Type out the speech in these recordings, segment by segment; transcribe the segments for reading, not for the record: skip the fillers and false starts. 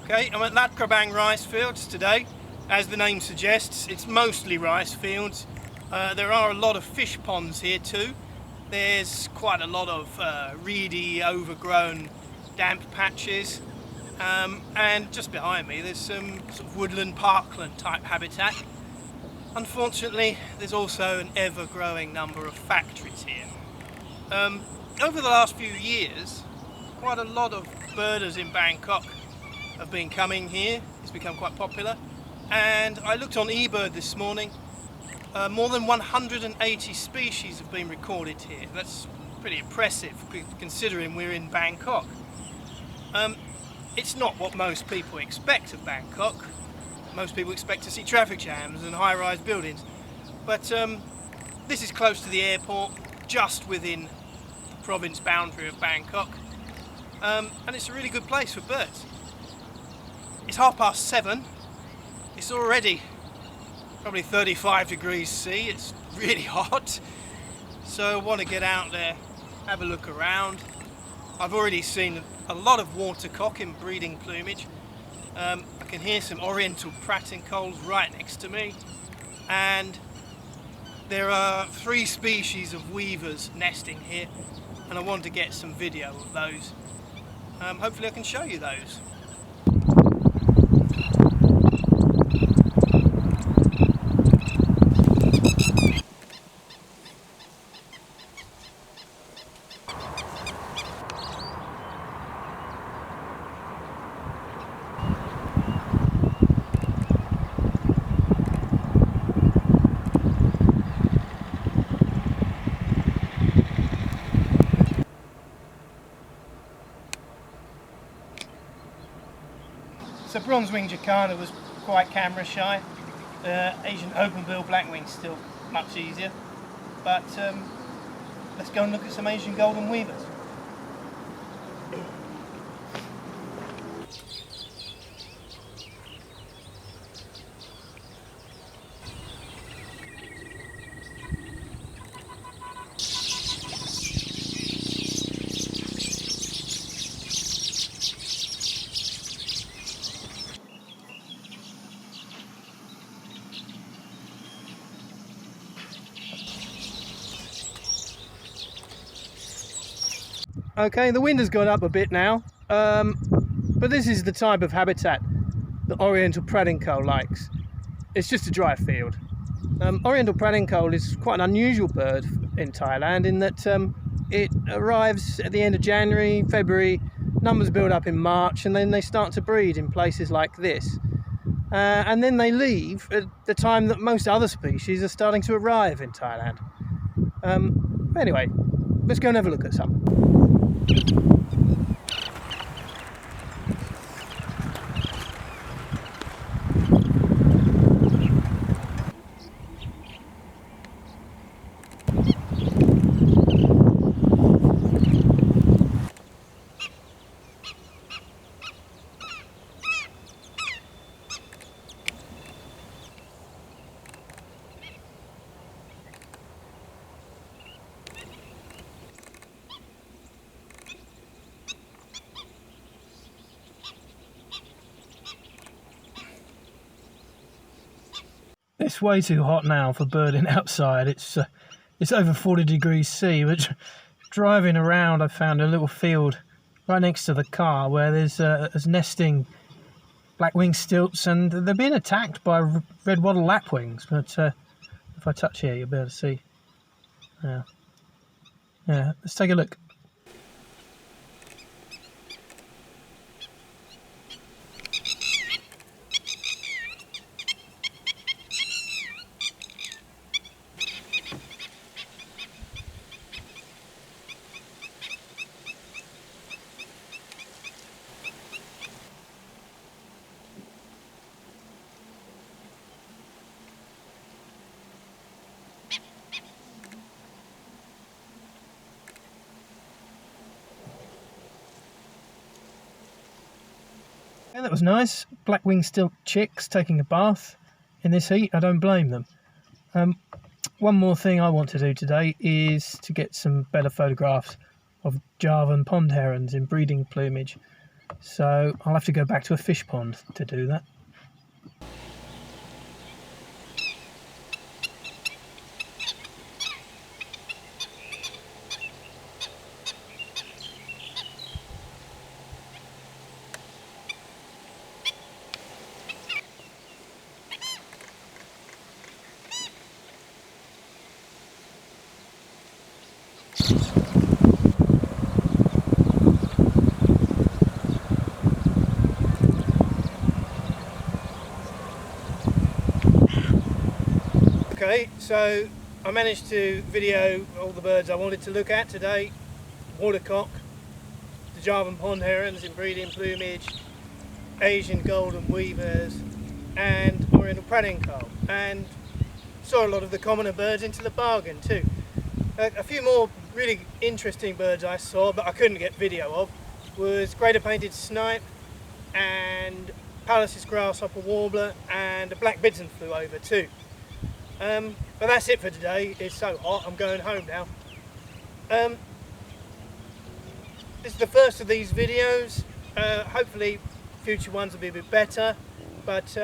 Okay, I'm at Lat Krabang Rice Fields today. As the name suggests, it's mostly rice fields. There are a lot of fish ponds here too. There's quite a lot of reedy, overgrown, damp patches. And just behind me there's some sort of woodland parkland type habitat. Unfortunately, there's also an ever-growing number of factories here. Over the last few years, quite a lot of birders in Bangkok have been coming here. It's become quite popular. And I looked on eBird this morning. More than 180 species have been recorded here. That's pretty impressive considering we're in Bangkok. It's not what most people expect of Bangkok. Most people expect to see traffic jams and high-rise buildings. But this is close to the airport, just within the province boundary of Bangkok. And it's a really good place for birds. It's 7:30. It's already probably 35 degrees C. It's really hot. So I want to get out there, have a look around. I've already seen a lot of watercock in breeding plumage. I can hear some Oriental Pratincoles right next to me. And there are 3 species of weavers nesting here. And I want to get some video of those. Hopefully I can show you those. So bronze-winged jacana was quite camera shy. Asian open-bill blackwing's still much easier. But let's go and look at some Asian golden weavers. Okay, the wind has gone up a bit now, but this is the type of habitat that Oriental Pratincole likes. It's just a dry field. Oriental Pratincole is quite an unusual bird in Thailand in that it arrives at the end of January, February, numbers build up in March, and then they start to breed in places like this. And then they leave at the time that most other species are starting to arrive in Thailand. Anyway, let's go and have a look at some. It's way too hot now for birding outside. It's over 40 degrees C, but driving around I found a little field right next to the car where there's nesting black-winged stilts, and they're being attacked by red wattle lapwings. But if I touch here, you'll be able to see. Yeah, let's take a look. Yeah, that was nice. Black-winged stilt chicks taking a bath in this heat. I don't blame them. One more thing I want to do today is to get some better photographs of Javan Pond Herons in breeding plumage. So I'll have to go back to a fish pond to do that. Okay, so I managed to video all the birds I wanted to look at today. Watercock, the Javan Pond Herons in breeding plumage, Asian golden weavers and Oriental Pratincole, and saw a lot of the commoner birds into the bargain too. A few more really interesting birds I saw but I couldn't get video of was greater painted snipe and Pallas's grasshopper warbler, and a black bittern flew over too. But that's it for today. It's so hot, I'm going home now. This is the first of these videos. Hopefully future ones will be a bit better, but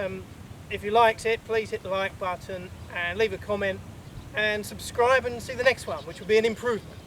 if you liked it, please hit the like button and leave a comment and subscribe and see the next one, which will be an improvement.